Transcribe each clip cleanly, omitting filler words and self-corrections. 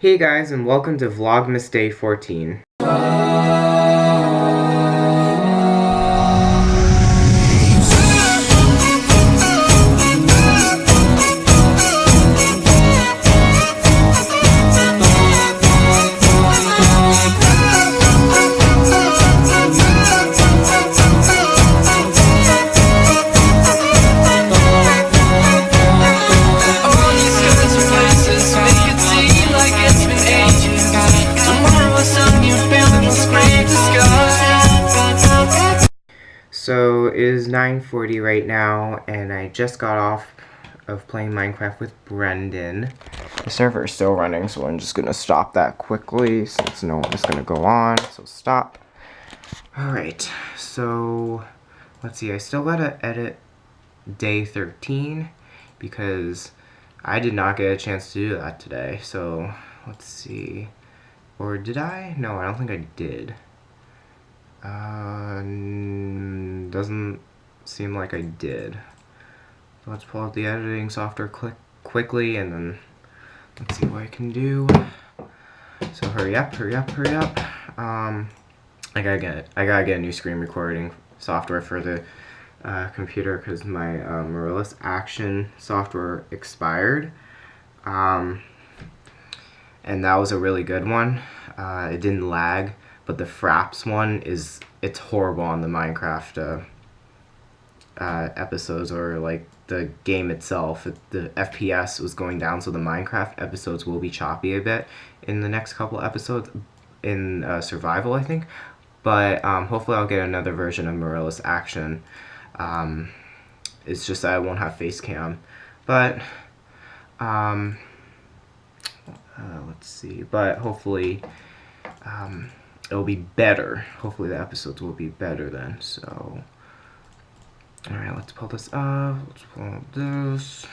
Hey guys, and welcome to Vlogmas Day 14. So it is 9:40 right now, and I just got off of playing Minecraft with Brendan. The server is still running, so I'm just gonna stop that quickly since no one is gonna go on. So stop. Alright, so let's see, I still gotta edit day 13 because I did not get a chance to do that today. So let's see. Or did I? No, I don't think I did. Doesn't seem like I did. So let's pull out the editing software quickly, and then let's see what I can do. So hurry up. I gotta get a new screen recording software for the computer because my Morellis Action software expired. And that was a really good one. It didn't lag. But the Fraps one it's horrible on the Minecraft episodes, or like the game itself. The FPS was going down, so the Minecraft episodes will be choppy a bit in the next couple episodes in survival, I think. But hopefully I'll get another version of Morellis Action. It's just that I won't have face cam. But let's see. But hopefully it'll be better. Hopefully the episodes will be better then. So, alright, let's pull this up. Let's pull up this.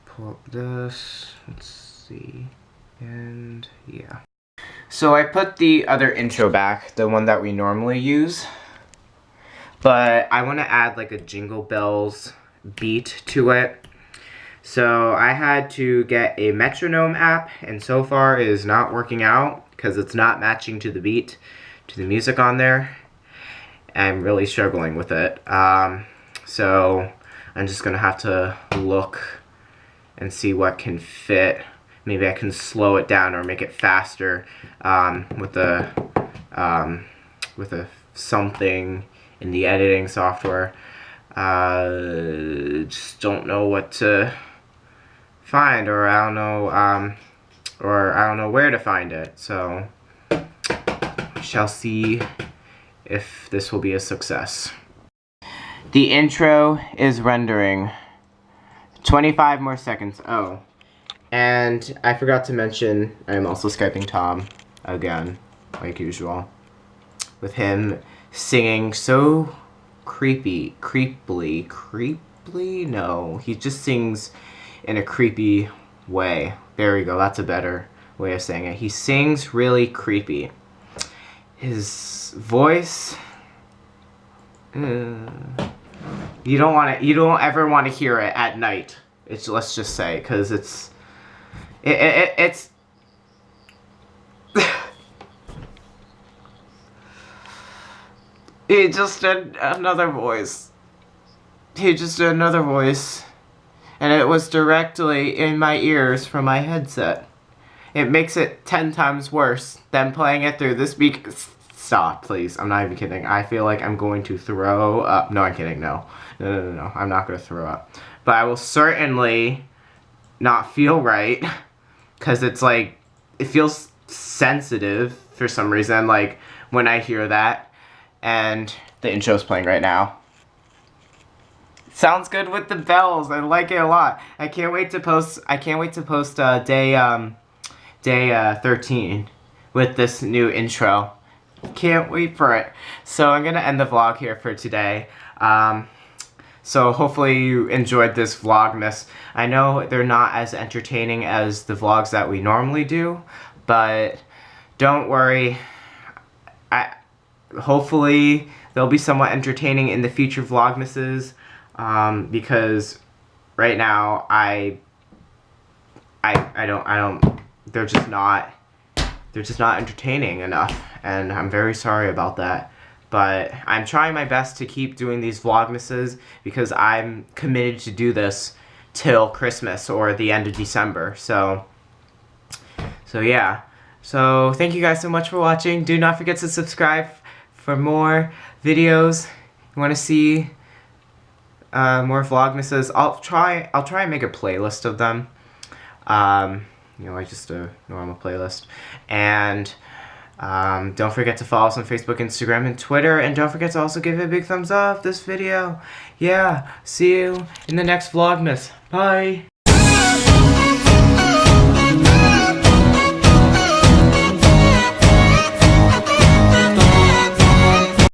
Pull up this. Let's see. And yeah. So I put the other intro back, the one that we normally use. But I want to add like a Jingle Bells beat to it. So I had to get a metronome app, and so far it is not working out because it's not matching to the beat, to the music on there. I'm really struggling with it. So I'm just going to have to look and see what can fit. Maybe I can slow it down or make it faster with a something in the editing software. Just don't know what to find, or I don't know where to find it. So we shall see if this will be a success. The intro is rendering. 25 more seconds. Oh, and I forgot to mention I'm also Skyping Tom again, like usual, with him singing so creepily. No, he just sings in a creepy way. There we go, that's a better way of saying it. He sings really creepy. His voice, you don't ever want to hear it at night. Let's just say, because it's it's he just did another voice. And it was directly in my ears from my headset. It makes it 10 times worse than playing it through the speaker. Stop, please. I'm not even kidding. I feel like I'm going to throw up. No, I'm kidding. No. I'm not going to throw up. But I will certainly not feel right. Because it's like, it feels sensitive for some reason. Like, when I hear that. And the intro's playing right now. Sounds good with the bells. I like it a lot. I can't wait to post day 13 with this new intro. Can't wait for it. So I'm gonna end the vlog here for today. So hopefully you enjoyed this Vlogmas. I know they're not as entertaining as the vlogs that we normally do, but don't worry. Hopefully they'll be somewhat entertaining in the future Vlogmases, because right now I don't, they're just not entertaining enough, and I'm very sorry about that. But I'm trying my best to keep doing these Vlogmases because I'm committed to do this till Christmas or the end of December. So yeah. So thank you guys so much for watching. Do not forget to subscribe for more videos. You want to see more Vlogmases? I'll try and make a playlist of them. You know, like just a normal playlist. And don't forget to follow us on Facebook, Instagram, and Twitter. And don't forget to also give it a big thumbs up this video. Yeah, see you in the next Vlogmas. Bye!